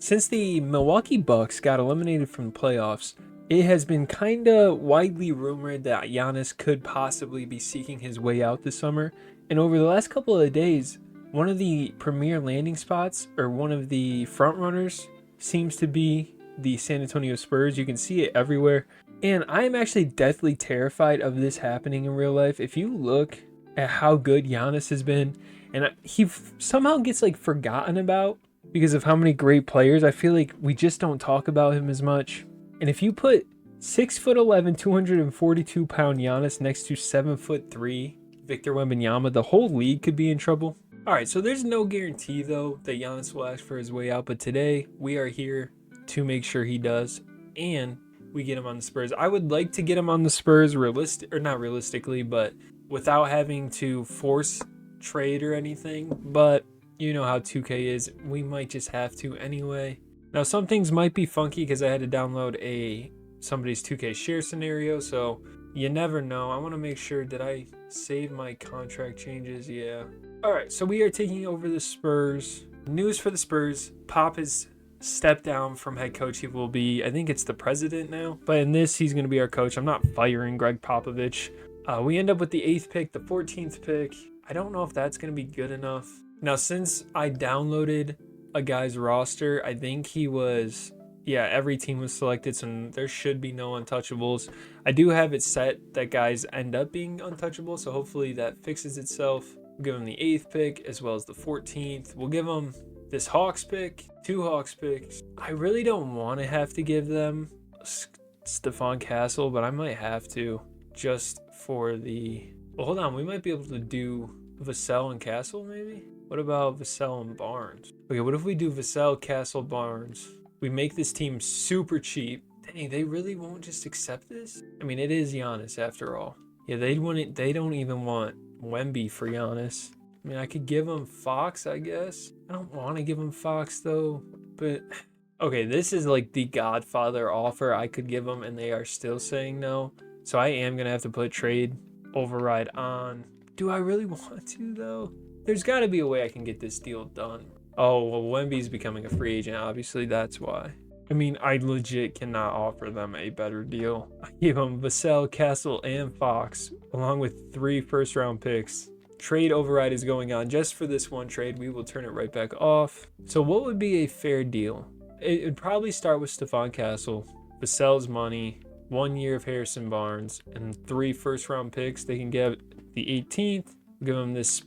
Since the Milwaukee Bucks got eliminated from the playoffs, it has been kind of widely rumored that Giannis could possibly be seeking his way out this summer. And over the last couple of days, one of the premier landing spots, or one of the front runners, seems to be the San Antonio Spurs. You can see it everywhere. And I am actually deathly terrified of this happening in real life. If you look at how good Giannis has been, and he somehow gets like forgotten about because of how many great players. I feel like we just don't talk about him as much. And if you put 6'11", 242-pound Giannis next to 7'3" Victor Wembanyama, the whole league could be in trouble. All right, so there's no guarantee though that Giannis will ask for his way out, but today we are here to make sure he does, and we get him on the Spurs. I would like to get him on the Spurs not realistically, but without having to force trade or anything. But you know how 2K is. We might just have to anyway. Now, some things might be funky because I had to download somebody's 2K share scenario, so you never know. I want to make sure that I save my contract changes. Yeah. All right, so we are taking over the Spurs. News for the Spurs. Pop has stepped down from head coach. He will be, I think it's the president now. But in this, he's going to be our coach. I'm not firing Greg Popovich. We end up with the 8th pick, the 14th pick. I don't know if that's going to be good enough. Now, since I downloaded a guy's roster, I think every team was selected, so there should be no untouchables. I do have it set that guys end up being untouchable, so hopefully that fixes itself. We'll give him the 8th pick as well as the 14th. We'll give him this Hawks pick, 2 Hawks picks. I really don't want to have to give them Stephon Castle, but I might have to just for the... Well, hold on. We might be able to do Vassell and Castle, maybe? What about Vassell and Barnes? Okay, what if we do Vassell, Castle, Barnes? We make this team super cheap. Dang, they really won't just accept this? I mean, it is Giannis after all. Yeah, they don't even want Wemby for Giannis. I mean, I could give them Fox, I guess. I don't want to give them Fox, though. But, okay, this is like the Godfather offer I could give them, and they are still saying no. So I am going to have to put trade override on. Do I really want to, though? There's got to be a way I can get this deal done. Oh, well, Wemby's becoming a free agent. Obviously, that's why. I mean, I legit cannot offer them a better deal. I gave them Vassell, Castle, and Fox, along with 3 first-round picks. Trade override is going on just for this one trade. We will turn it right back off. So what would be a fair deal? It would probably start with Stephon Castle, Vassell's money, 1 year of Harrison Barnes, and 3 first-round picks. They can get the 18th. We'll give them this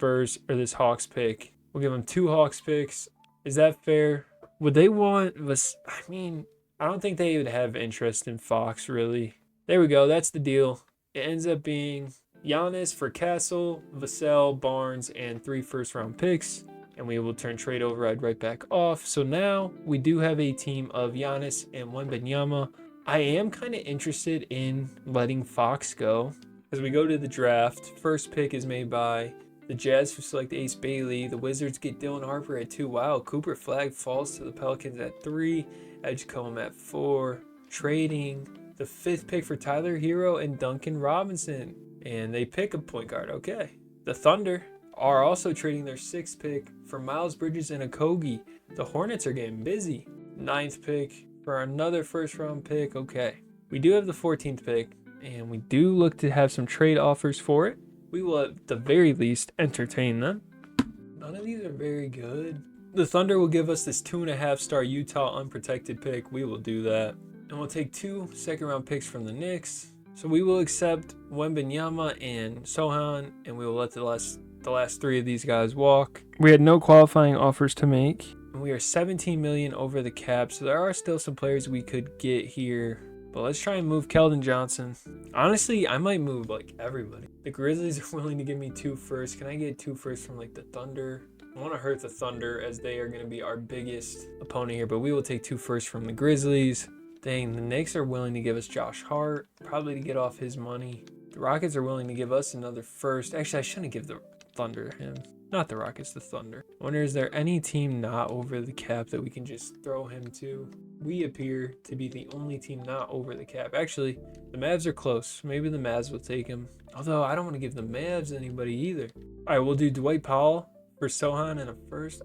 this Hawks pick. We'll give them 2 Hawks picks. Is that fair? Would they want I mean, I don't think they would have interest in Fox, really. There we go. That's the deal. It ends up being Giannis for Castle, Vassell, Barnes, and 3 first-round picks. And we will turn trade override right back off. So now we do have a team of Giannis and Wembanyama. I am kind of interested in letting Fox go. As we go to the draft, first pick is made by the Jazz, who select Ace Bailey. The Wizards get Dylan Harper at 2. Wow, Cooper Flagg falls to the Pelicans at 3. Edgecombe at 4. Trading the 5th pick for Tyler Hero and Duncan Robinson. And they pick a point guard. Okay. The Thunder are also trading their 6th pick for Miles Bridges and Okogie. The Hornets are getting busy. 9th pick for another first-round pick. Okay. We do have the 14th pick, and we do look to have some trade offers for it. We will at the very least entertain them. None of these are very good. The Thunder will give us this 2.5-star Utah unprotected pick. We will do that. And we'll take 2 second-round picks from the Knicks. So we will accept Wembanyama and Sohan, and we will let the last 3 of these guys walk. We had no qualifying offers to make. And we are $17 million over the cap, so there are still some players we could get here. But let's try and move Keldon Johnson. Honestly, I might move like everybody. The Grizzlies are willing to give me 2 firsts. Can I get 2 firsts from like the Thunder? I want to hurt the Thunder as they are going to be our biggest opponent here, but we will take 2 firsts from the Grizzlies. Dang, the Knicks are willing to give us Josh Hart, probably to get off his money. The Rockets are willing to give us another first. Actually, I shouldn't give the Thunder him. Not the Rockets, the Thunder. I wonder, is there any team not over the cap that we can just throw him to? We appear to be the only team not over the cap. Actually, the Mavs are close. Maybe the Mavs will take him. Although, I don't want to give the Mavs anybody either. All right, we'll do Dwight Powell for Sohan and a first.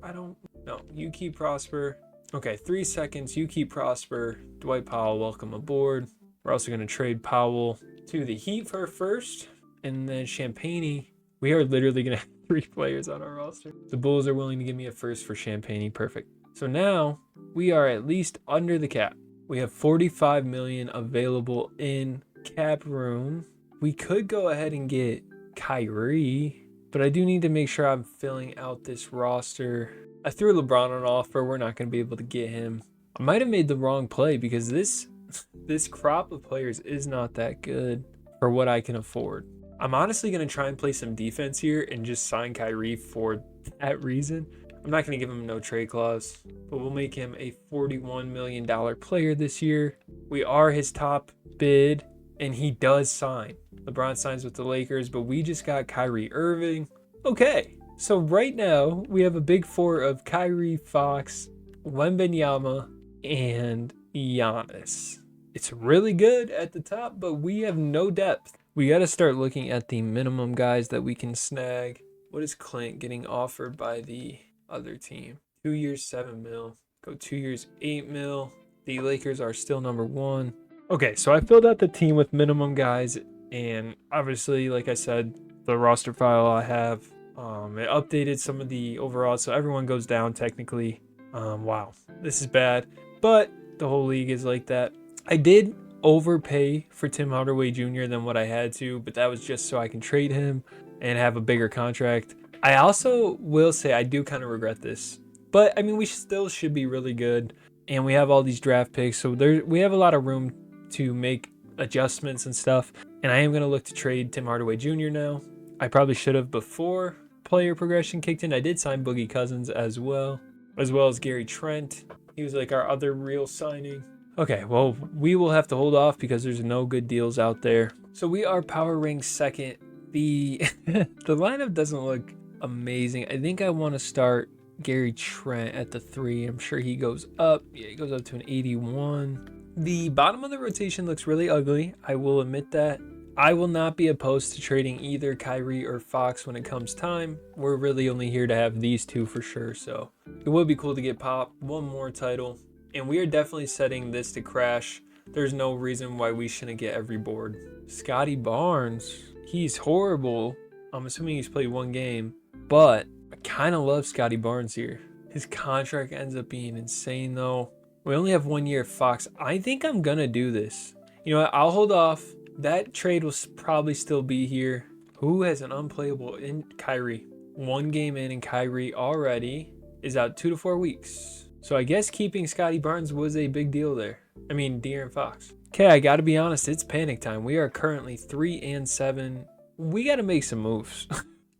No, you keep Prosper. Okay, 3 seconds. You keep Prosper. Dwight Powell, welcome aboard. We're also going to trade Powell to the Heat for first. And then Champagnie. We are literally going to have 3 players on our roster. The Bulls are willing to give me a first for Champagnie. Perfect. So now we are at least under the cap. We have 45 million available in cap room. We could go ahead and get Kyrie, but I do need to make sure I'm filling out this roster. I threw LeBron on an offer. We're not going to be able to get him. I might have made the wrong play because this crop of players is not that good for what I can afford. I'm honestly going to try and play some defense here and just sign Kyrie for that reason. I'm not going to give him no trade clause, but we'll make him a $41 million player this year. We are his top bid, and he does sign. LeBron signs with the Lakers, but we just got Kyrie Irving. Okay, so right now we have a big four of Kyrie, Fox, Wembanyama, and Giannis. It's really good at the top, but we have no depth. We got to start looking at the minimum guys that we can snag. What is Clint getting offered by the other team? 2 years, 7 mil. Go 2 years, 8 mil. The Lakers are still number 1. Okay, so I filled out the team with minimum guys, and obviously, like I said, the roster file I have, it updated some of the overall, so everyone goes down technically. Wow, this is bad, but the whole league is like that. I did overpay for Tim Hardaway Jr. than what I had to, but that was just so I can trade him and have a bigger contract. I also will say I do kind of regret this, but I mean, we still should be really good, and we have all these draft picks, so we have a lot of room to make adjustments and stuff, and I am going to look to trade Tim Hardaway Jr. now. I probably should have before player progression kicked in. I did sign Boogie Cousins as well as Gary Trent. He was like our other real signing. Okay, well, we will have to hold off because there's no good deals out there. So we are power ranked second. The lineup doesn't look amazing. I think I want to start Gary Trent at the 3. I'm sure he goes up. Yeah, he goes up to an 81. The bottom of the rotation looks really ugly. I will admit that. I will not be opposed to trading either Kyrie or Fox when it comes time. We're really only here to have these two for sure. So it would be cool to get Pop one more title. And we are definitely setting this to crash. There's no reason why we shouldn't get every board. Scotty Barnes, he's horrible. I'm assuming he's played 1 game, but I kind of love Scotty Barnes here. His contract ends up being insane though. We only have 1 year Fox. I think I'm gonna do this. You know what? I'll hold off. That trade will probably still be here. Who has an unplayable in Kyrie? 1 game in, and Kyrie already is out 2 to 4 weeks. So I guess keeping Scotty Barnes was a big deal there. I mean, De'Aaron Fox. Okay, I got to be honest. It's panic time. We are currently 3-7. We got to make some moves.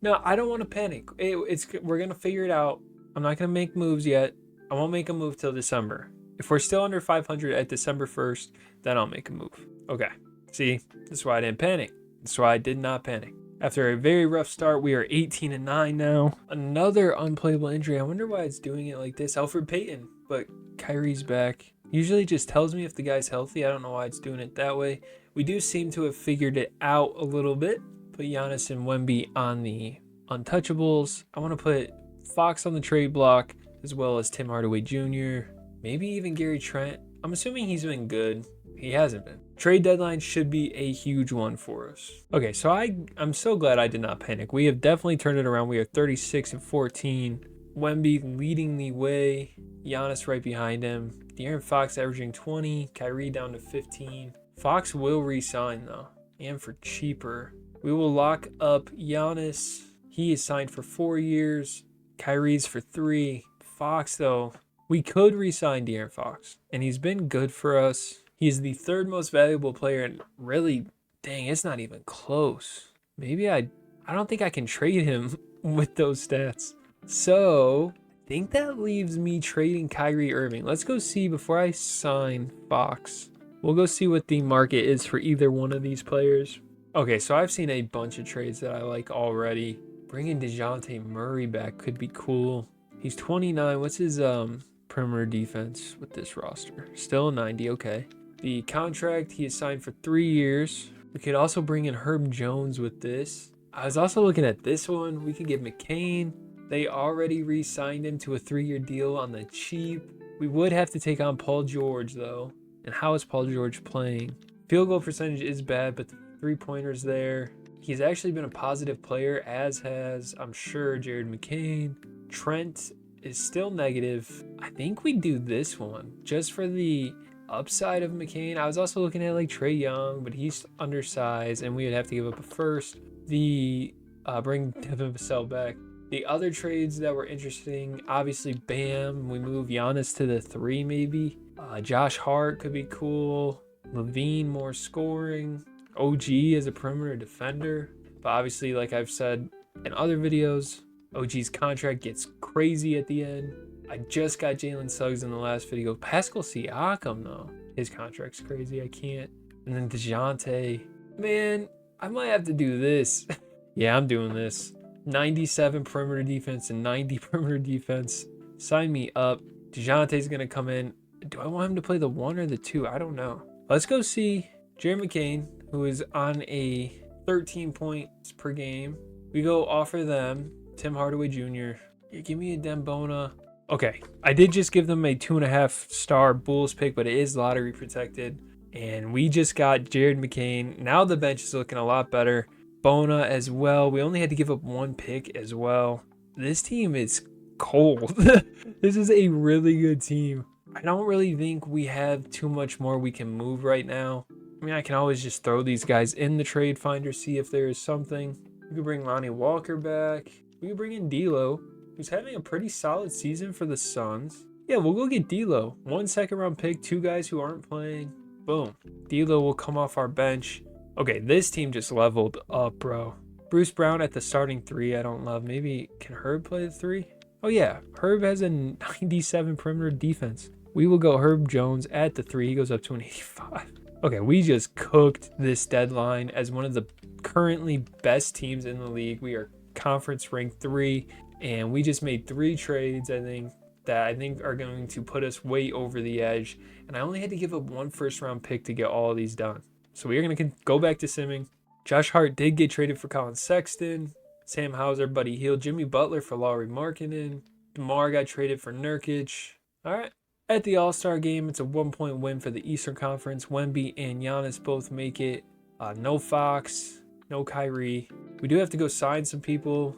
No, I don't want to panic. We're going to figure it out. I'm not going to make moves yet. I won't make a move till December. If we're still under 500 at December 1st, then I'll make a move. Okay. See, this is why I didn't panic. That's why I did not panic. After a very rough start, we are 18-9 now. Another unplayable injury. I wonder why it's doing it like this. Alfred Payton, but Kyrie's back. Usually just tells me if the guy's healthy. I don't know why it's doing it that way. We do seem to have figured it out a little bit. Put Giannis and Wemby on the untouchables. I want to put Fox on the trade block, as well as Tim Hardaway Jr. Maybe even Gary Trent. I'm assuming he's been good. He hasn't been. Trade deadline should be a huge one for us. Okay, so I'm so glad I did not panic. We have definitely turned it around. We are 36-14. Wemby leading the way. Giannis right behind him. De'Aaron Fox averaging 20. Kyrie down to 15. Fox will re-sign though, and for cheaper. We will lock up Giannis. He is signed for 4 years. Kyrie's for 3. Fox though, we could re-sign De'Aaron Fox, and he's been good for us. He's the 3rd most valuable player, and really, dang, it's not even close. Maybe I don't think I can trade him with those stats. So I think that leaves me trading Kyrie Irving. Let's go see before I sign Fox. We'll go see what the market is for either one of these players. Okay, so I've seen a bunch of trades that I like already. Bringing DeJounte Murray back could be cool. He's 29. What's his perimeter defense with this roster? Still 90, okay. The contract, he is signed for 3 years. We could also bring in Herb Jones with this. I was also looking at this one. We could get McCain. They already re-signed him to a 3-year deal on the cheap. We would have to take on Paul George, though. And how is Paul George playing? Field goal percentage is bad, but the three-pointers there. He's actually been a positive player, as has, I'm sure, Jared McCain. Trent is still negative. I think we do this one just for the upside of McCain. I was also looking at like Trae Young, but he's undersized, and we would have to give up a first. Bring Devin Vassell back. The other trades that were interesting, obviously, Bam. We move Giannis to the 3, maybe. Josh Hart could be cool. Levine, more scoring. OG as a perimeter defender. But obviously, like I've said in other videos, OG's contract gets crazy at the end. I just got Jalen Suggs in the last video. Pascal Siakam, though. His contract's crazy. I can't. And then DeJounte. Man, I might have to do this. Yeah, I'm doing this. 97 perimeter defense and 90 perimeter defense. Sign me up. DeJounte's going to come in. Do I want him to play the 1 or the 2? I don't know. Let's go see Jared McCain, who is on a 13 points per game. We go offer them Tim Hardaway Jr. Yeah, give me a Dembona. Okay, I did just give them a 2.5-star Bulls pick, but it is lottery protected. And we just got Jared McCain. Now the bench is looking a lot better. Bona as well. We only had to give up 1 pick as well. This team is cold. This is a really good team. I don't really think we have too much more we can move right now. I mean, I can always just throw these guys in the trade finder, see if there is something. We could bring Lonnie Walker back. We could bring in D'Lo, who's having a pretty solid season for the Suns. Yeah, we'll go get D'Lo. 1 second-round pick, 2 guys who aren't playing. Boom. D'Lo will come off our bench. Okay, this team just leveled up, bro. Bruce Brown at the starting 3, I don't love. Maybe, can Herb play the 3? Oh yeah, Herb has a 97 perimeter defense. We will go Herb Jones at the 3. He goes up to an 85. Okay, we just cooked this deadline as one of the currently best teams in the league. We are conference ranked 3, and we just made 3 trades, I think, that I think are going to put us way over the edge. And I only had to give up 1 first-round pick to get all of these done. So we are going to go back to simming. Josh Hart did get traded for Colin Sexton. Sam Hauser, Buddy Hield, Jimmy Butler for Lauri Markkanen. DeMar got traded for Nurkic. All right. At the All-Star game, it's a 1-point win for the Eastern Conference. Wemby and Giannis both make it. No Fox, no Kyrie. We do have to go sign some people.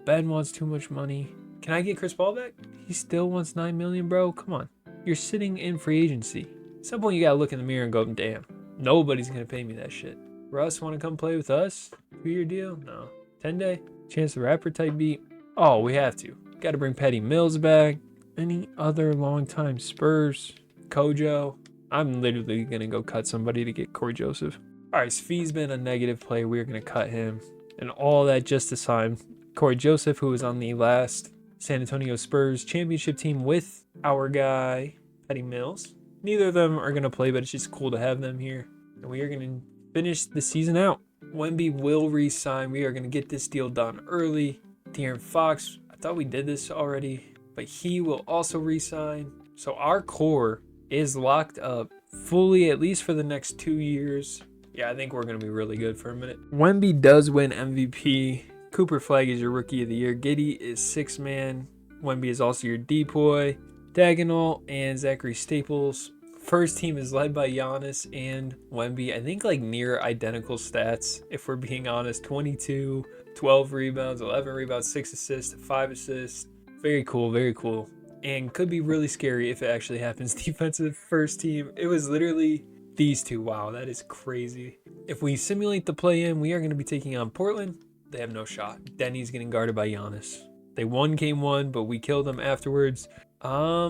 Ben wants too much money. Can I get Chris Paul back? He still wants $9 million, bro. Come on. You're sitting in free agency. At some point, you got to look in the mirror and go, damn. Nobody's going to pay me that shit. Russ, want to come play with us? 2-year deal? No. 10-day? Chance the Rapper type beat? Oh, we have to. Got to bring Patty Mills back. Any other long-time Spurs? Kojo? I'm literally going to go cut somebody to get Corey Joseph. All right, Svi's been a negative player. We're going to cut him. And all that just to sign Corey Joseph, who was on the last San Antonio Spurs championship team with our guy, Patty Mills. Neither of them are going to play, but it's just cool to have them here. And we are going to finish the season out. Wemby will re-sign. We are going to get this deal done early. De'Aaron Fox, I thought we did this already, but he will also re-sign. So our core is locked up fully, at least for the next 2 years. Yeah, I think we're going to be really good for a minute. Wemby does win MVP. Cooper Flag is your Rookie of the Year. Giddey is 6th man. Wemby is also your Depoy. Dagnall and Zachary Staples. First team is led by Giannis and Wemby. I think like near identical stats, if we're being honest. 22, 12 rebounds, 11 rebounds, 6 assists, 5 assists. Very cool, very cool. And could be really scary if it actually happens. Defensive first team. It was literally these two. Wow, that is crazy. If we simulate the play-in, we are going to be taking on Portland. They have no shot. Denny's getting guarded by Giannis. They won game 1, but we killed them afterwards. I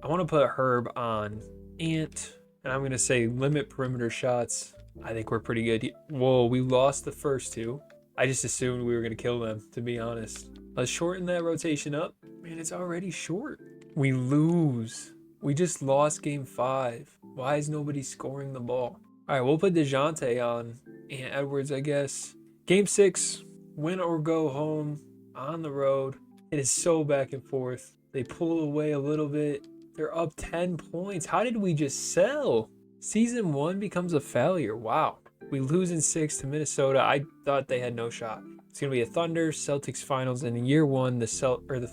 want to put Herb on Ant, and I'm going to say limit perimeter shots. I think we're pretty good. Whoa, we lost the first 2. I just assumed we were going to kill them, to be honest. Let's shorten that rotation up. Man, it's already short. We lose. We just lost game 5. Why is nobody scoring the ball? All right, we'll put DeJounte on and Edwards, I guess. Game 6, win or go home on the road. It is so back and forth. They pull away a little bit. They're up 10 points. How did we just sell? Season 1 becomes a failure. Wow. We lose in 6 to Minnesota. I thought they had no shot. It's going to be a Thunder Celtics finals. And in year 1, the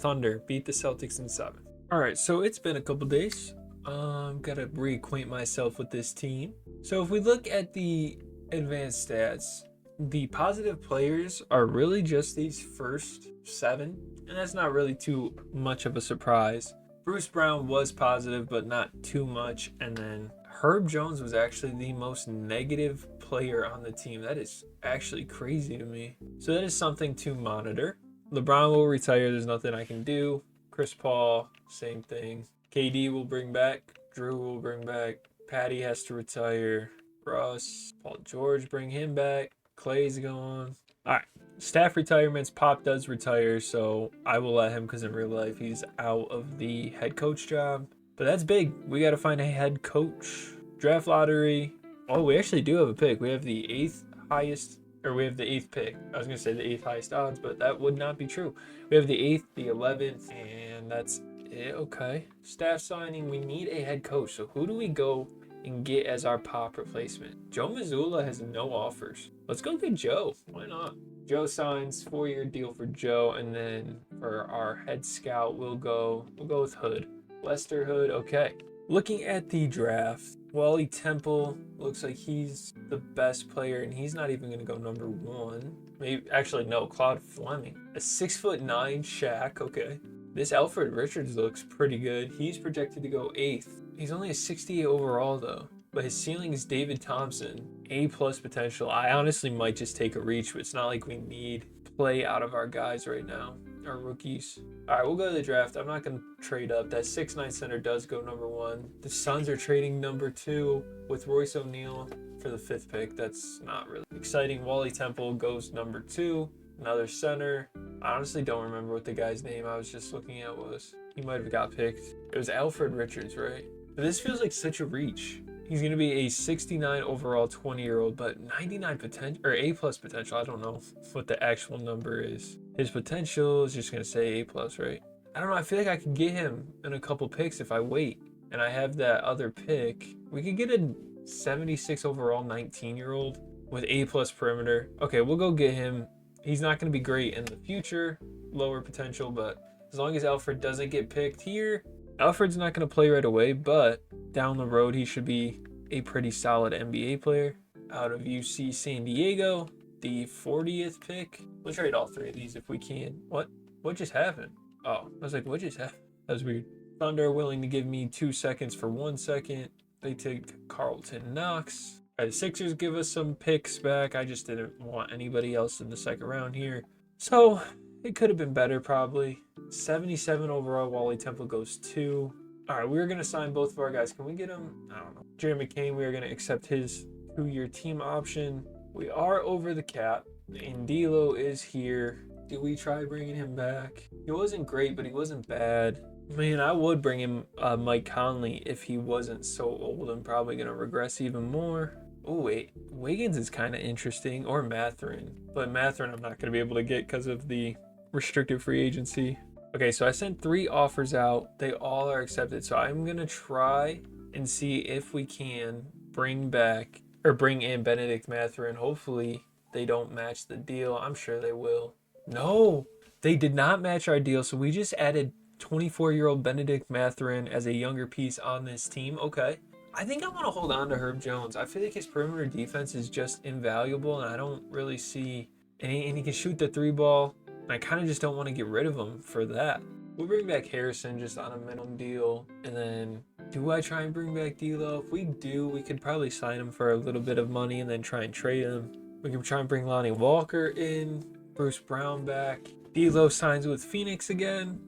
Thunder beat the Celtics in 7. All right, so it's been a couple days. Gotta reacquaint myself with this team. So if we look at the advanced stats, the positive players are really just these first 7, and that's not really too much of a surprise. Bruce Brown was positive, but not too much, and then Herb Jones was actually the most negative player on the team. That is actually crazy to me. So that is something to monitor. LeBron will retire. There's nothing I can do. Chris Paul, same thing. KD will bring back. Drew will bring back. Patty has to retire. Russ, Paul George, bring him back. Clay's gone. All right. Staff retirements. Pop does retire, so I will let him because in real life he's out of the head coach job. But that's big. We got to find a head coach. Draft lottery. Oh, we actually do have a pick. We have the 8th highest, or we have the 8th pick. I was going to say the 8th highest odds, but that would not be true. We have the 8th, the 11th, and that's it. Okay. Staff signing. We need a head coach. So who do we go and get as our Pop replacement? Joe Mazzulla has no offers. Let's go get Joe. Why not? Joe signs 4-year deal for Joe, and then for our head scout, we'll go with Hood. Lester Hood. Okay. Looking at the draft, Wally Temple looks like he's the best player, and he's not even going to go number 1. Maybe actually no, Claude Fleming, a 6'9" Shaq. Okay. This Alfred Richards looks pretty good. He's projected to go 8th. He's only a 68 overall though, but his ceiling is David Thompson, A+ potential. I honestly might just take a reach, but it's not like we need play out of our guys right now, our rookies. All right, we'll go to the draft. I'm not going to trade up. That 6'9" center does go number 1. The Suns are trading number 2 with Royce O'Neal for the 5th pick. That's not really exciting. Wally Temple goes number 2. Another center. I honestly don't remember what the guy's name I was just looking at was. He might have got picked. It was Alfred Richards, right? But this feels like such a reach. He's going to be a 69 overall 20-year-old, but 99 potential, or A+ potential. I don't know what the actual number is. His potential is just going to say A+, right? I don't know. I feel like I could get him in a couple picks if I wait. And I have that other pick. We could get a 76 overall 19-year-old with A+ perimeter. Okay, we'll go get him. He's not going to be great in the future. Lower potential, but as long as Alfred doesn't get picked here, Alfred's not going to play right away, but down the road, he should be a pretty solid NBA player. Out of UC San Diego, the 40th pick. We'll trade all 3 of these if we can. What just happened? Oh, I was like, what just happened? That was weird. Thunder are willing to give me 2 seconds for 1 second. They take Carlton Knox. All right, the Sixers give us some picks back. I just didn't want anybody else in the second round here. So it could have been better probably. 77 overall, Wally Temple goes 2. All right, we're going to sign both of our guys. Can we get him? I don't know. Jerry McCain, we are going to accept his 2-year team option. We are over the cap, and D'Lo is here. Do we try bringing him back? He wasn't great, but he wasn't bad. Man, I would bring him Mike Conley if he wasn't so old and probably going to regress even more. Oh, wait. Wiggins is kind of interesting, or Mathurin. But Mathurin I'm not going to be able to get because of the restricted free agency. Okay, so I sent 3 offers out. They all are accepted. So I'm going to try and see if we can bring in Benedict Mathurin. Hopefully they don't match the deal. I'm sure they will. No, they did not match our deal. So we just added 24-year-old Benedict Mathurin as a younger piece on this team. Okay. I think I want to hold on to Herb Jones. I feel like his perimeter defense is just invaluable, and I don't really see... And he can shoot the 3 ball. And I kind of just don't want to get rid of him for that. We'll bring back Harrison just on a minimum deal. And then, do I try and bring back D'Lo? If we do, we could probably sign him for a little bit of money and then try and trade him. We can try and bring Lonnie Walker in. Bruce Brown back. D'Lo signs with Phoenix again.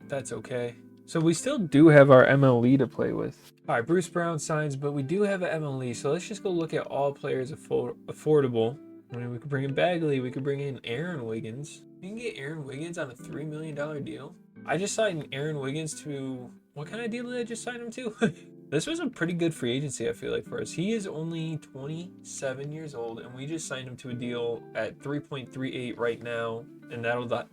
That's okay. So we still do have our MLE to play with. All right, Bruce Brown signs, but we do have an MLE. So let's just go look at all players affordable. I mean, we could bring in Bagley. We could bring in Aaron Wiggins. You can get Aaron Wiggins on a $3 million deal. I just signed Aaron Wiggins to... What kind of deal did I just sign him to? This was a pretty good free agency, I feel like, for us. He is only 27 years old, and we just signed him to a deal at 3.38 right now. And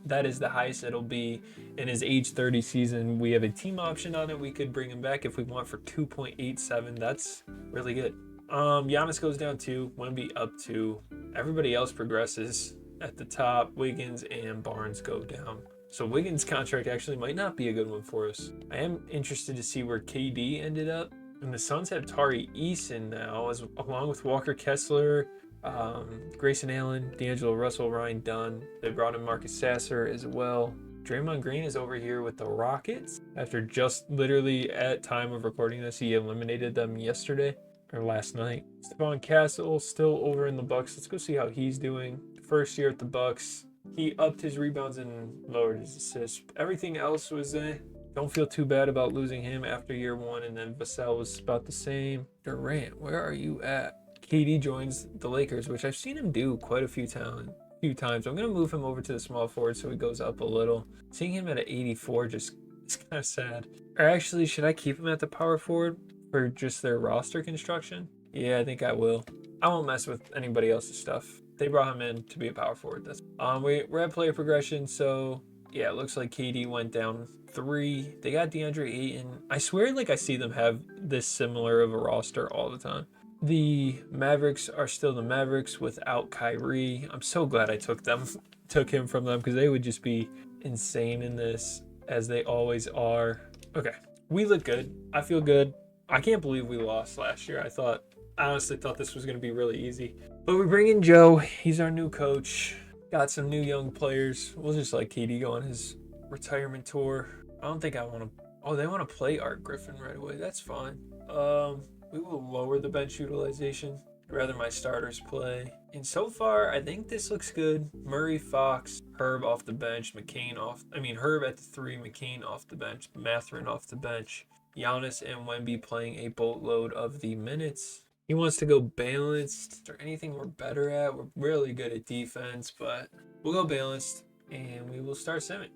that is the highest it'll be in his age 30 season. We have a team option on it. We could bring him back if we want for 2.87. That's really good. Giannis goes down 2, Wemby up 2. Everybody else progresses at the top. Wiggins and Barnes go down So Wiggins' contract actually might not be a good one for us. I am interested to see where KD ended up. And the Suns have Tari Eason now, along with Walker Kessler, Grayson Allen, D'Angelo Russell, Ryan Dunn. They brought in Marcus Sasser as well. Draymond Green is over here with the Rockets after just literally at time of recording this, he eliminated them yesterday or last night. Stephon Castle still over in the Bucks. Let's go see how he's doing. First year at the Bucks, he upped his rebounds and lowered his assists. Everything else was don't feel too bad about losing him after year one, and then Vassell was about the same. Durant, where are you at? KD joins the Lakers, which I've seen him do quite a few times. I'm going to move him over to the small forward so he goes up a little. Seeing him at an 84 just is kind of sad. Or actually, should I keep him at the power forward for just their roster construction? Yeah, I think I will. I won't mess with anybody else's stuff. They brought him in to be a power forward. We're at player progression, so yeah, it looks like KD went down 3. They got DeAndre Ayton. I swear like I see them have this similar of a roster all the time. The Mavericks are still the Mavericks without Kyrie. I'm so glad I took him from them, because they would just be insane in this, as they always are. Okay, we look good. I feel good. I can't believe we lost last year. I honestly thought this was going to be really easy. But we bring in Joe. He's our new coach. Got some new young players. We'll just let KD go on his retirement tour. I don't think I want to... Oh, they want to play Art Griffin right away. That's fine. We will lower the bench utilization. I'd rather my starters play. And so far, I think this looks good. Murray, Fox, Herb off the bench, Herb at the 3, McCain off the bench, Mathurin off the bench, Giannis and Wemby playing a boatload of the minutes. He wants to go balanced. Is there anything we're better at? We're really good at defense, but we'll go balanced and we will start simming.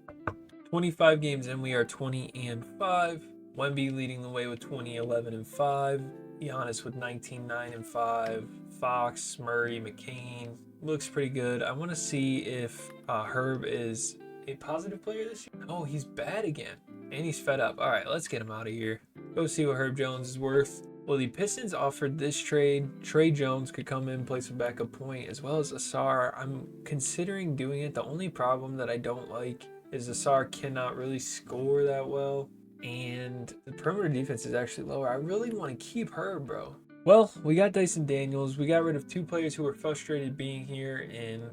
25 games in, we are 20-5. Wemby leading the way with 20, 11, and 5. Giannis with 19, 9, and 5. Fox, Murray, McCain. Looks pretty good. I want to see if Herb is a positive player this year. Oh, he's bad again. And he's fed up. All right, let's get him out of here. Go see what Herb Jones is worth. Well, the Pistons offered this trade. Trey Jones could come in, play some backup point, as well as Asar. I'm considering doing it. The only problem that I don't like is Asar cannot really score that well. And the perimeter defense is actually lower. I really want to keep Herb, bro. Well, we got Dyson Daniels. We got rid of 2 players who were frustrated being here in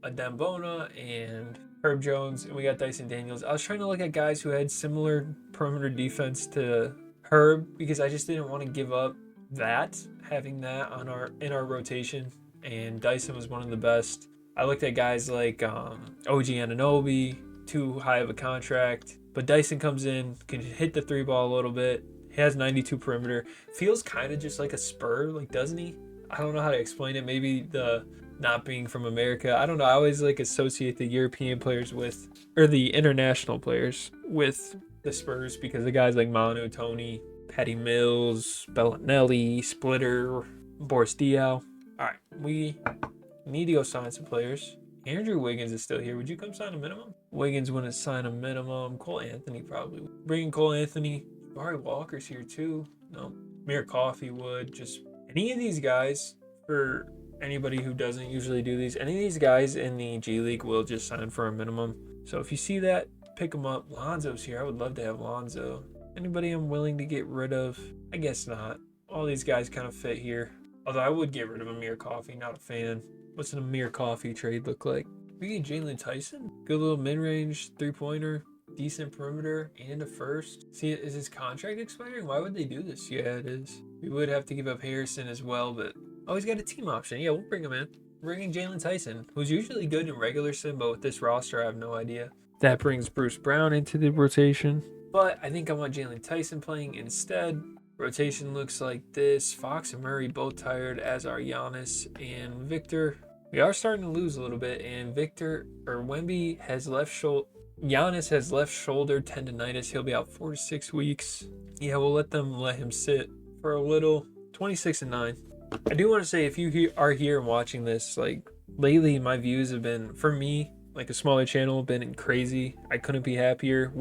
Adembona and Herb Jones, and we got Dyson Daniels. I was trying to look at guys who had similar perimeter defense to Herb, because I just didn't want to give up having that in our rotation, and Dyson was one of the best. I looked at guys like OG Anunoby, too high of a contract. But Dyson comes in, can hit the 3 ball a little bit. He has 92 perimeter. Feels kind of just like a Spur, like, doesn't he? I don't know how to explain it. Maybe the not being from America. I don't know. I always like associate the European players with, or the international players with the Spurs, because the guys like Manu, Tony, Patty Mills, Bellinelli, Splitter, Boris Diaw. All right, we need to go sign some players. Andrew Wiggins is still here. Would you come sign a minimum? Wiggins wouldn't sign a minimum. Cole Anthony probably would. Bringing Cole Anthony. Barry Walker's here too. No. Mir Coffee would. Just any of these guys, for anybody who doesn't usually do these, any of these guys in the G League will just sign for a minimum. So if you see that, pick them up. Lonzo's here. I would love to have Lonzo. Anybody I'm willing to get rid of? I guess not. All these guys kind of fit here. Although I would get rid of Amir Coffee. Not a fan. What's an Amir Coffee trade look like? We get Jalen Tyson. Good little mid-range 3-pointer. Decent perimeter and a first. See, is his contract expiring? Why would they do this? Yeah, it is. We would have to give up Harrison as well, but... Oh, he's got a team option. Yeah, we'll bring him in. Bringing Jalen Tyson, who's usually good in regular sim, but with this roster, I have no idea. That brings Bruce Brown into the rotation. But I think I want Jalen Tyson playing instead. Rotation looks like this. Fox and Murray both tired, as are Giannis and Victor. We are starting to lose a little bit, and Wemby has left shoulder. Giannis has left shoulder tendonitis. He'll be out 4 to 6 weeks. Yeah, we'll let him sit for a little. 26-9. I do want to say, if you are here and watching this, like, lately my views have been, for me, like a smaller channel, been crazy. I couldn't be happier.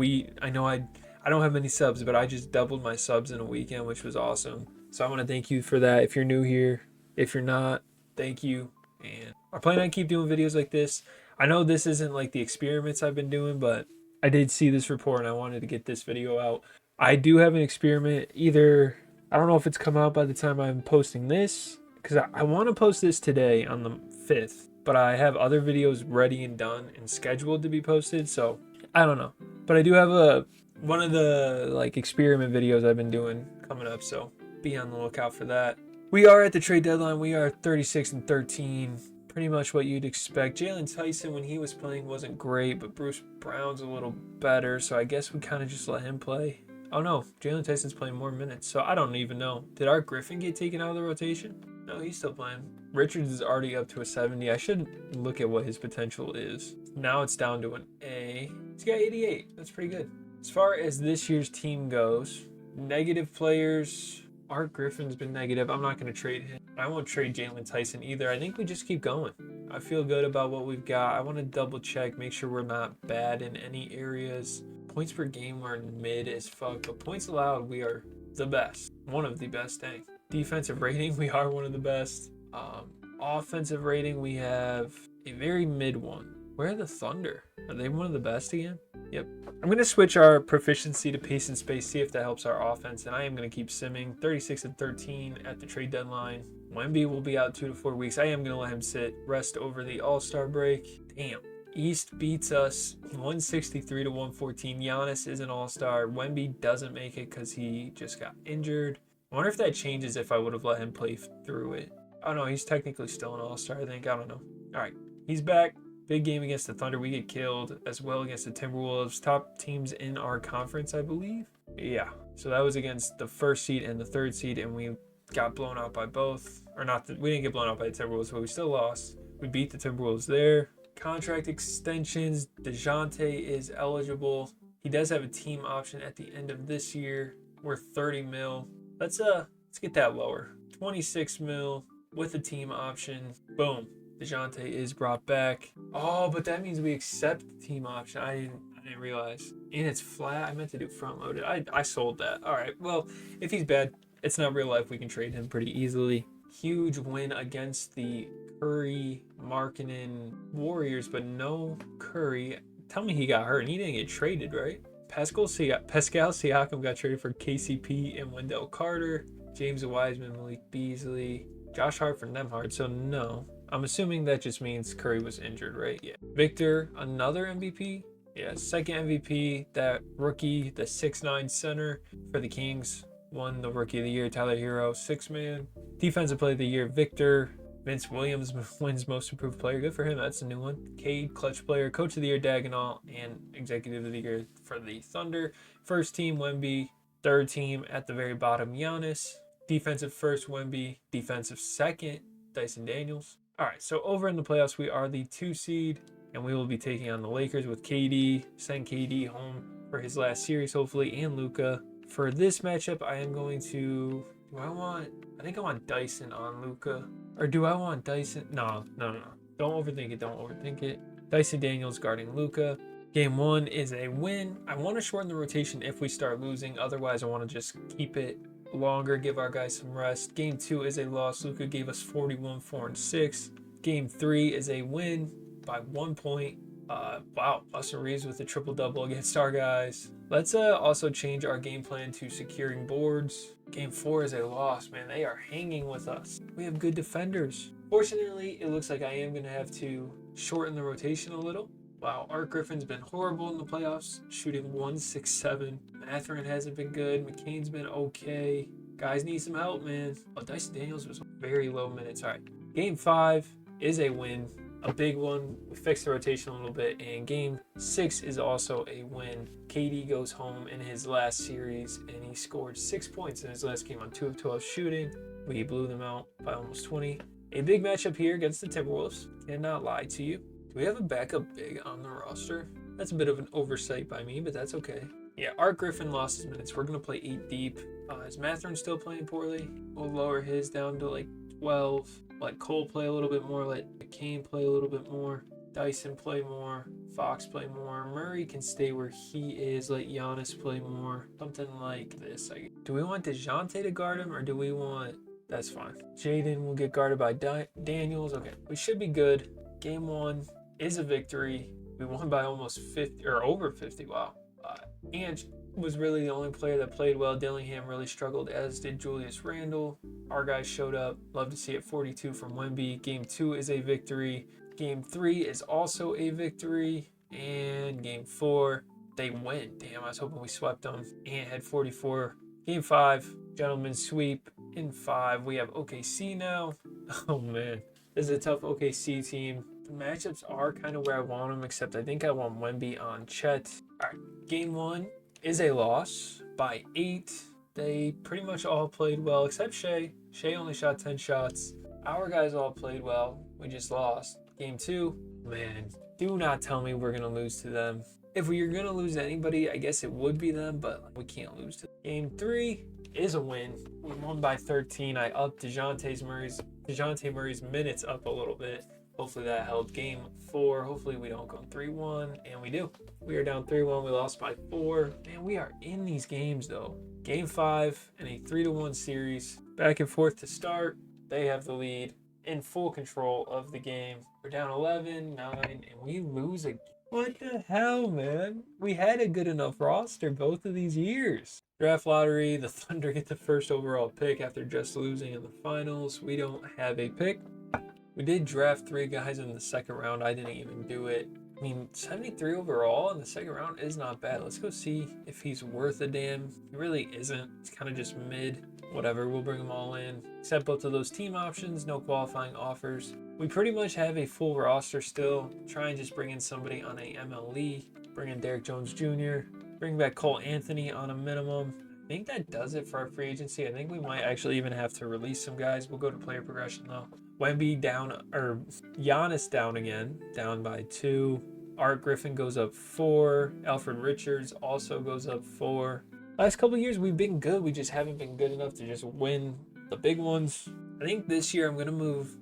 I know I don't have many subs, but I just doubled my subs in a weekend, which was awesome. So I want to thank you for that. If you're new here, if you're not, thank you. And I plan on keep doing videos like this. I know this isn't like the experiments I've been doing, but I did see this report and I wanted to get this video out. I do have an experiment. Either, I don't know if it's come out by the time I'm posting this, because I want to post this today on the 5th, but I have other videos ready and done and scheduled to be posted, so I don't know. But I do have one of the like experiment videos I've been doing coming up, so be on the lookout for that. We are at the trade deadline. We are 36-13. Pretty much what you'd expect. Jalen Tyson, when he was playing, wasn't great, but Bruce Brown's a little better, so I guess we kind of just let him play. Oh no, Jalen Tyson's playing more minutes, so I don't even know. Did Art Griffin get taken out of the rotation? No, he's still playing. Richards is already up to a 70. I should look at what his potential is. Now it's down to an A. He's got 88. That's pretty good. As far as this year's team goes, negative players. Art Griffin's been negative. I'm not going to trade him. I won't trade Jalen Tyson either. I think we just keep going. I feel good about what we've got. I want to double check, make sure we're not bad in any areas. Points per game, we're mid as fuck, but points allowed, we are the best. One of the best, dang. Defensive rating, we are one of the best. Offensive rating, we have a very mid one. Where are the Thunder? Are they one of the best again? Yep. I'm going to switch our proficiency to pace and space, see if that helps our offense, and I am going to keep simming. 36-13 at the trade deadline. Wemby will be out 2 to 4 weeks. I am going to let him sit, rest over the All-Star break. Damn. East beats us 163 to 114. Giannis is an All-Star. Wemby doesn't make it because he just got injured. I wonder if that changes if I would have let him play through it. Oh no, he's technically still an All-Star, I think. I don't know. All right, he's back. Big game against the Thunder. We get killed as well against the Timberwolves. Top teams in our conference, I believe. Yeah. So that was against the 1st seed and the 3rd seed, and we got blown out by both. Or not, we didn't get blown out by the Timberwolves, but we still lost. We beat the Timberwolves there. Contract extensions. DeJounte is eligible. He does have a team option at the end of this year. We're 30 mil. Let's get that lower. 26 mil with a team option. Boom. DeJounte is brought back. Oh, but that means we accept the team option. I didn't realize. And it's flat. I meant to do front loaded. I sold that. All right. Well, if he's bad, it's not real life. We can trade him pretty easily. Huge win against the Curry Markkanen Warriors, but no Curry. Tell me he got hurt and he didn't get traded, right? Pascal Siakam got traded for KCP and Wendell Carter. James Wiseman, Malik Beasley, Josh Hart for Nemhard. So no. I'm assuming that just means Curry was injured, right? Yeah. Victor, another MVP? Yeah, 2nd MVP. That rookie, the 6'9" center for the Kings, won the Rookie of the Year. Tyler Hero, 6-man. Defensive Player of the Year, Victor. Vince Williams wins Most Improved Player. Good for him. That's a new one. Cade, Clutch Player. Coach of the Year, Dagnall. And Executive of the Year for the Thunder. First team, Wemby. Third team, at the very bottom, Giannis. Defensive first, Wemby. Defensive second, Dyson Daniels. All right, so over in the playoffs, we are the 2 seed, and we will be taking on the Lakers with KD. Send KD home for his last series, hopefully, and Luka. For this matchup, I am going to... I think I want Dyson on Luka. Or do I want Dyson? No. Don't overthink it. Dyson Daniels guarding Luka. Game 1 is a win. I want to shorten the rotation if we start losing. Otherwise, I want to just keep it longer, give our guys some rest. Game 2 is a loss. Luka gave us 41, 4, and 6. Game 3 is a win by 1 point. Wow, Austin Reeves with a triple-double against our guys. Let's also change our game plan to securing boards. Game 4 is a loss, man. They are hanging with us. We have good defenders. Fortunately, it looks like I am going to have to shorten the rotation a little. Wow, Art Griffin's been horrible in the playoffs, shooting 167. Mathurin hasn't been good. McCain's been okay. Guys need some help, man. Oh, Dyson Daniels was very low minutes. All right, Game 5 is a win. A big one. We fixed the rotation a little bit. And Game 6 is also a win. KD goes home in his last series, and he scored 6 points in his last game on 2 of 12 shooting. We blew them out by almost 20. A big matchup here against the Timberwolves. Cannot lie to you. Do we have a backup big on the roster? That's a bit of an oversight by me, but that's okay. Yeah, Art Griffin lost his minutes. We're going to play 8 deep. Is Mathurin still playing poorly? We'll lower his down to like 12. Let Cole play a little bit more. Let McCain play a little bit more. Dyson play more. Fox play more. Murray can stay where he is. Let Giannis play more. Something like this. Do we want DeJounte to guard him, or do we want... That's fine. Jaden will get guarded by Daniels. Okay, we should be good. Game 1 is a victory. We won by almost 50 or over 50. Wow. And was really the only player that played well. Dillingham really struggled, as did Julius Randle. Our guys showed up. Love to see it. 42 from Wemby. Game 2 is a victory. Game 3 is also a victory. And Game 4, they win. Damn, I was hoping we swept them. And had 44. Game 5, gentlemen's sweep. In 5, we have OKC now. Oh, man. This is a tough OKC team. The matchups are kind of where I want them, except I think I want Wemby on Chet. All right, Game 1 is a loss by 8. They pretty much all played well except Shea. Shea only shot 10 shots. Our guys all played well. We just lost. Game 2, man, do not tell me we're going to lose to them. If we are going to lose to anybody, I guess it would be them, but we can't lose to them. Game 3 is a win. We won by 13. I upped DeJounte Murray's minutes up a little bit. Hopefully that helped. Game 4, hopefully we don't go 3-1, and we do. We are down 3-1. We lost by 4. Man, we are in these games, though. Game 5 in a 3-1 series. Back and forth to start. They have the lead, in full control of the game. We're down 11, 9, and we lose again. What the hell, man? We had a good enough roster both of these years. Draft lottery, the Thunder get the first overall pick after just losing in the finals. We don't have a pick. We did draft 3 guys in the second round. I didn't even do it. I mean, 73 overall in the second round is not bad. Let's go see if he's worth a damn. He really isn't. It's kind of just mid. Whatever, we'll bring them all in. Except both of those team options, no qualifying offers. We pretty much have a full roster still. Try and just bring in somebody on a MLE. Bring in Derrick Jones Jr. Bring back Cole Anthony on a minimum. I think that does it for our free agency. I think we might actually even have to release some guys. We'll go to player progression though. Wemby down, or Giannis down again, down by 2. Art Griffin goes up 4. Alfred Richards also goes up 4. Last couple years we've been good. We just haven't been good enough to just win the big ones. I think this year I'm going to move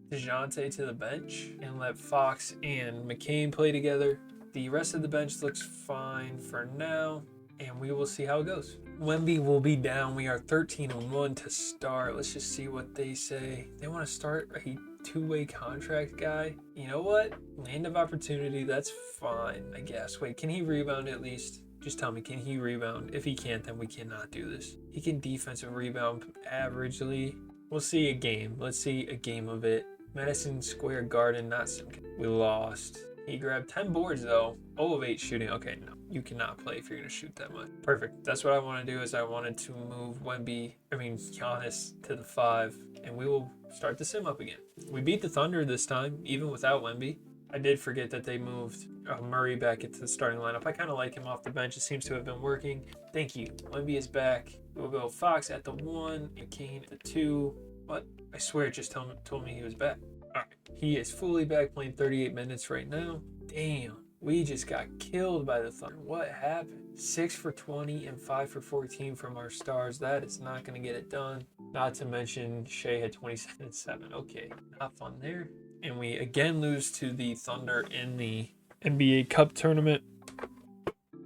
DeJounte to the bench and let Fox and McCain play together. The rest of the bench looks fine for now, and we will see how it goes. Wemby will be down. We are 13-1 to start. Let's just see what they say. They want to start a 2-way contract guy. You know what? Land of opportunity. That's fine, I guess. Wait, can he rebound at least? Just tell me, can he rebound? If he can't, then we cannot do this. He can defensive rebound averagely. We'll see a game. Let's see a game of it. Madison Square Garden, not some. We lost. He grabbed 10 boards though. 0 of 8 shooting. Okay, no, you cannot play if you're gonna shoot that much. Perfect. That's what I want to do. Is I wanted to move Giannis to the 5, and we will start the sim up again. We beat the Thunder this time, even without Wemby. I did forget that they moved Murray back into the starting lineup. I kind of like him off the bench. It seems to have been working. Thank you. Wemby is back. We'll go Fox at the 1, McCain at the 2. What? I swear it just told me he was back. All right. He is fully back, playing 38 minutes right now. Damn. We just got killed by the Thunder. What happened? 6 for 20 and 5 for 14 from our stars. That is not going to get it done. Not to mention Shea had 27 and 7. Okay, not fun there. And we again lose to the Thunder in the NBA Cup tournament.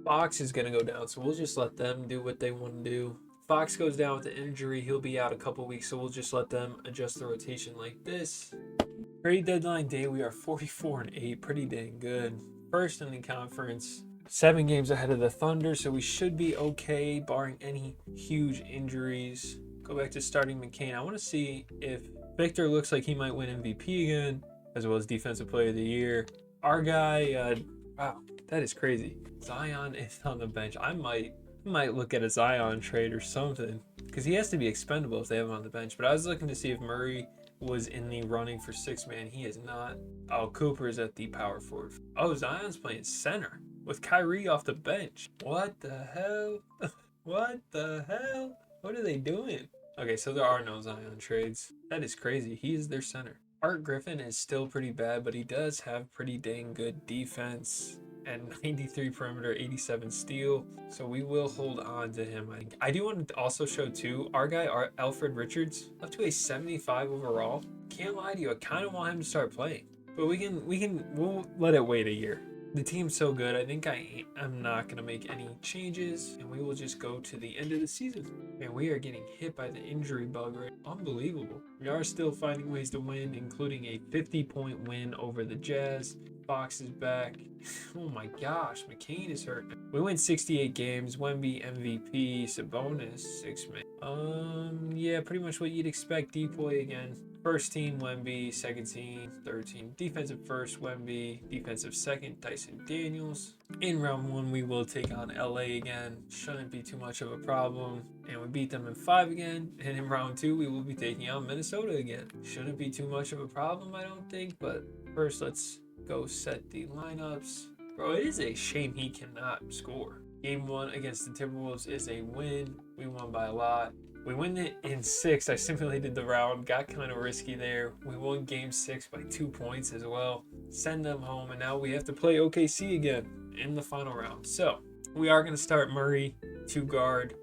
Fox is going to go down, so we'll just let them do what they want to do. Fox goes down with the injury. He'll be out a couple weeks, so we'll just let them adjust the rotation like this. Trade deadline day, we are 44-8. Pretty dang good. First in the conference. 7 games ahead of the Thunder, so we should be okay, barring any huge injuries. Go back to starting McCain. I want to see if Victor looks like he might win MVP again, as well as Defensive Player of the Year. Our guy, wow, that is crazy. Zion is on the bench. I might look at a Zion trade or something, because he has to be expendable if they have him on the bench. But I was looking to see if Murray was in the running for 6-man. He is not. Oh, Cooper is at the power forward. Oh, Zion's playing center with Kyrie off the bench. What the hell? What the hell? What are they doing? Okay, so there are no Zion trades. That is crazy. He is their center. Art Griffin is still pretty bad, but he does have pretty dang good defense. And 93 perimeter, 87 steal. So we will hold on to him. I do want to also show too, our guy, Alfred Richards, up to a 75 overall. Can't lie to you, I kind of want him to start playing. But we'll let it wait a year. The team's so good. I think I'm not going to make any changes, and we will just go to the end of the season. And we are getting hit by the injury bug, right? Unbelievable. We are still finding ways to win, including a 50-point win over the Jazz. Fox is back. Oh my gosh, McCain is hurt. We win 68 games. Wemby MVP, Sabonis 6 man. Yeah, pretty much what you'd expect. Depoy again. First team Wemby, second team, third team. Defensive first Wemby, defensive second Dyson Daniels. In round 1 we will take on LA again. Shouldn't be too much of a problem. And we beat them in 5 again. And in round 2 we will be taking on Minnesota again. Shouldn't be too much of a problem, I don't think. But first let's go set the lineups. Bro, it is a shame he cannot score. Game 1 against the Timberwolves is a win. We won by a lot. We win it in 6. I simulated the round, got kind of risky there. We won game 6 by 2 points as well. Send them home, and now we have to play OKC again in the final round. So we are going to start Murray to guard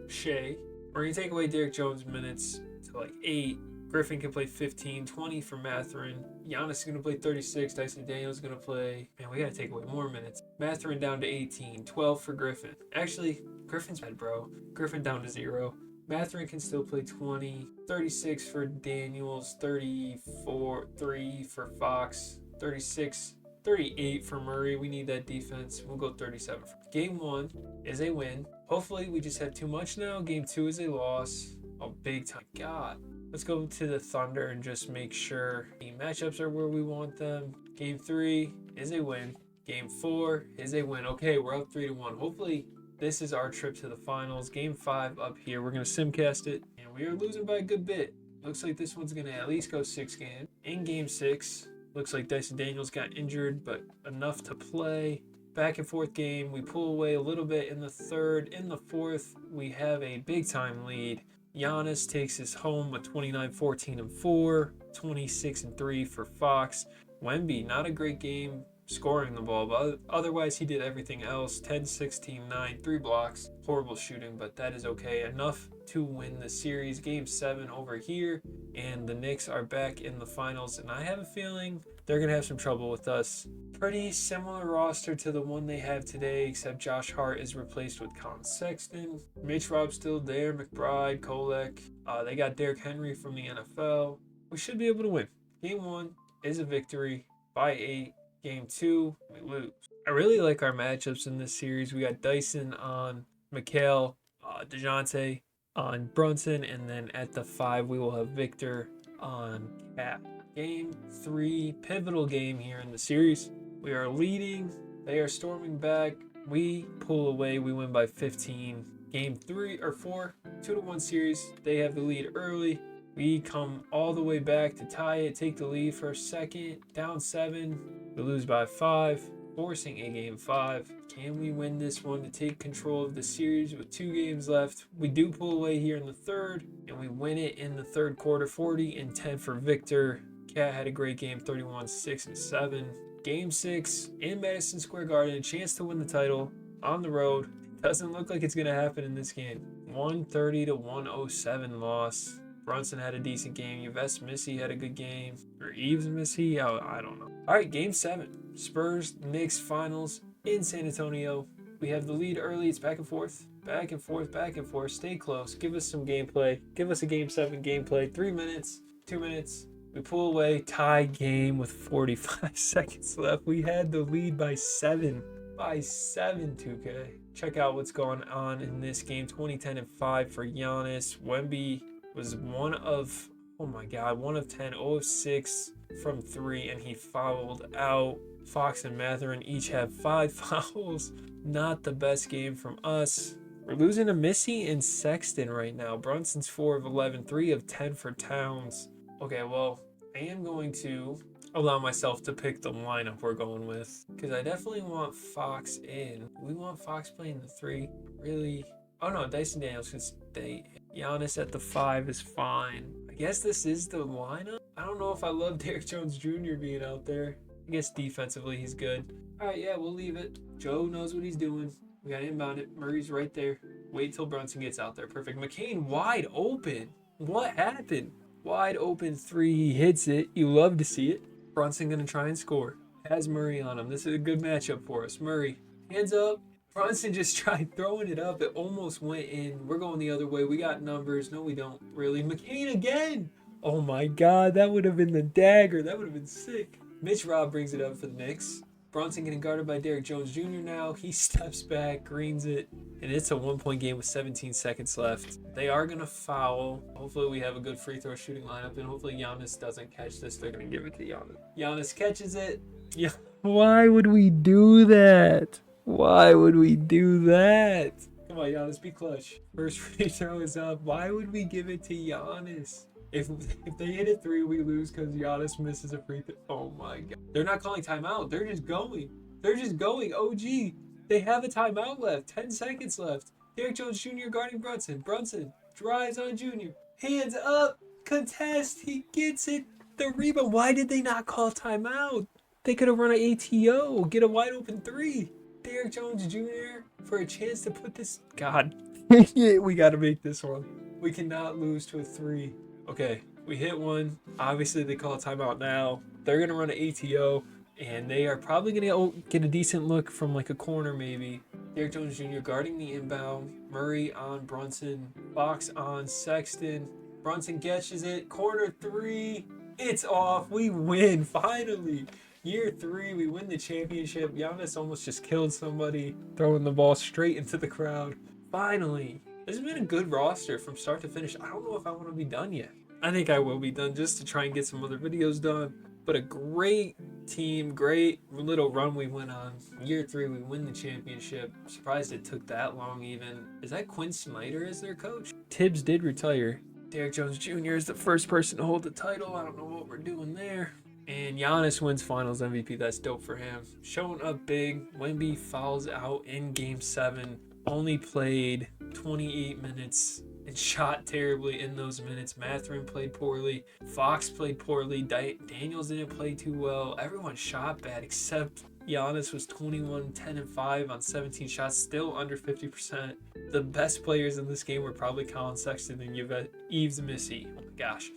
Shea. We're going to take away Derrick Jones' minutes to like 8. Griffin can play 15, 20 for Mathurin. Giannis is going to play 36. Dyson Daniels is going to play. Man, we got to take away more minutes. Mathurin down to 18, 12 for Griffin. Actually, Griffin's bad, bro. Griffin down to 0. Mathurin can still play 20, 36 for Daniels, 34, 3 for Fox, 36, 38 for Murray. We need that defense. We'll go 37. Game 1 is a win. Hopefully we just have too much now. Game 2 is a loss. Oh, big time. God. Let's go to the Thunder and just make sure the matchups are where we want them. Game 3 is a win. Game 4 is a win. Okay, we're up 3-1. Hopefully this is our trip to the finals. Game 5 up here. We're going to simcast it. And we are losing by a good bit. Looks like this one's going to at least go 6 games. In Game 6, looks like Dyson Daniels got injured, but enough to play. Back and forth game. We pull away a little bit in the third. In the fourth, we have a big-time lead. Giannis takes us home with 29, 14, and 4. 26 and 3 for Fox. Wemby, not a great game scoring the ball, but otherwise he did everything else. 10, 16, 9, 3 blocks. Horrible shooting, but that is okay. Enough to win the series. Game 7 over here, and the Knicks are back in the finals, and I have a feeling they're going to have some trouble with us. Pretty similar roster to the one they have today, except Josh Hart is replaced with Colin Sexton. Mitch Rob's still there, McBride, Kolek. They got Derrick Henry from the NFL. We should be able to win. Game 1 is a victory by 8. Game 2, we lose. I really like our matchups in this series. We got Dyson on Mikal, DeJounte on Brunson, and then at the 5 we will have Victor on Cap. Game 3, pivotal game here in the series. We are leading. They are storming back. We pull away. We win by 15. Game 3 or 4, 2-1 series. They have the lead early. We come all the way back to tie it, take the lead for a second, down 7. We lose by 5, forcing a game 5. Can we win this one to take control of the series with 2 games left? We do pull away here in the third, and we win it in the third quarter, 40 and 10 for Victor. Cat had a great game, 31, 6, and 7. Game 6 in Madison Square Garden, a chance to win the title on the road. Doesn't look like it's going to happen in this game. 130 to 107 loss. Brunson had a decent game. Yves Missy had a good game. Or Yves Missy? I don't know. All right, Game 7. Spurs, Knicks finals in San Antonio. We have the lead early. It's back and forth. Back and forth, back and forth. Stay close. Give us some gameplay. Give us a Game 7 gameplay. 3 minutes, 2 minutes. We pull away. Tie game with 45 seconds left. We had the lead by 7. By 7, 2K. Check out what's going on in this game. 20, 10, and 5 for Giannis. Wemby was one of 10, 0 of 6 from 3, and he fouled out. Fox and Mathurin each have 5 fouls. Not the best game from us. We're losing to Missy and Sexton right now. Brunson's 4 of 11, 3 of 10 for Towns. Okay, well, I am going to allow myself to pick the lineup we're going with, because I definitely want Fox in. We want Fox playing the 3. Really? Oh no, Dyson Daniels can stay. Giannis at the 5 is fine. I guess this is the lineup. I don't know if I love Derrick Jones Jr. being out there. I guess defensively he's good. All right, yeah, we'll leave it. Joe knows what he's doing. We got inbound it. Murray's right there. Wait till Brunson gets out there. Perfect. McCain wide open. What happened? Wide open 3. He hits it. You love to see it. Brunson gonna try and score. has Murray on him. This is a good matchup for us. Murray, hands up. Brunson just tried throwing it up. It almost went in. We're going the other way. We got numbers. No, we don't really. McCain again. Oh my God, that would have been the dagger. That would have been sick. Mitch Robb brings it up for the Knicks. Brunson getting guarded by Derrick Jones Jr. now. He steps back, greens it, and it's a 1-point game with 17 seconds left. They are going to foul. Hopefully we have a good free throw shooting lineup, and hopefully Giannis doesn't catch this. They're going to give it to Giannis. Giannis catches it. Yeah. Why would we do that? Why would we do that? Come on, Giannis, be clutch. First free throw is up. Why would we give it to Giannis? If they hit a 3, we lose because Giannis misses a free throw. Oh my God. They're not calling timeout. They're just going. They're just going. OG. They have a timeout left. 10 seconds left. Derrick Jones Jr. guarding Brunson. Brunson drives on Jr. Hands up. Contest. He gets it. The rebound. Why did they not call timeout? They could have run an ATO. Get a wide open 3. Derrick Jones Jr. for a chance to put this. God. Yeah, we got to make this one. We cannot lose to a 3. Okay, we hit one. Obviously, they call a timeout now. They're going to run an ATO, and they are probably going to get a decent look from like a corner maybe. Derrick Jones Jr. guarding the inbound. Murray on Brunson. Fox on Sexton. Brunson catches it. Corner 3. It's off. We win, finally. Year 3, we win the championship. Giannis almost just killed somebody, throwing the ball straight into the crowd. Finally. This has been a good roster from start to finish. I don't know if I want to be done yet. I think I will be done just to try and get some other videos done. But a great team, great little run we went on. Year 3, we win the championship. Surprised it took that long even. Is that Quinn Snyder as their coach? Tibbs did retire. Derrick Jones Jr. is the first person to hold the title. I don't know what we're doing there. And Giannis wins Finals MVP. That's dope for him. Showing up big. Wemby fouls out in Game 7. Only played 28 minutes and shot terribly in those minutes. Mathurin played poorly. Fox played poorly. Daniels didn't play too well. Everyone shot bad except Giannis was 21, 10, and 5 on 17 shots, still under 50%. The best players in this game were probably Colin Sexton and Yves Missy. Oh my gosh.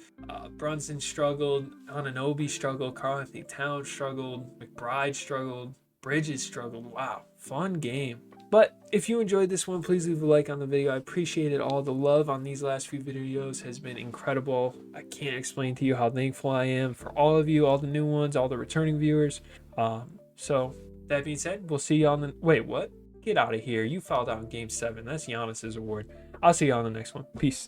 Brunson struggled. Anunoby struggled. Karl-Anthony Towns struggled. McBride struggled. Bridges struggled. Wow. Fun game. But if you enjoyed this one, please leave a like on the video. I appreciate it all. The love on these last few videos has been incredible. I can't explain to you how thankful I am for all of you, all the new ones, all the returning viewers. So that being said, we'll see you on the... Wait, what? Get out of here. You fouled out in Game 7. That's Giannis's award. I'll see you on the next one. Peace.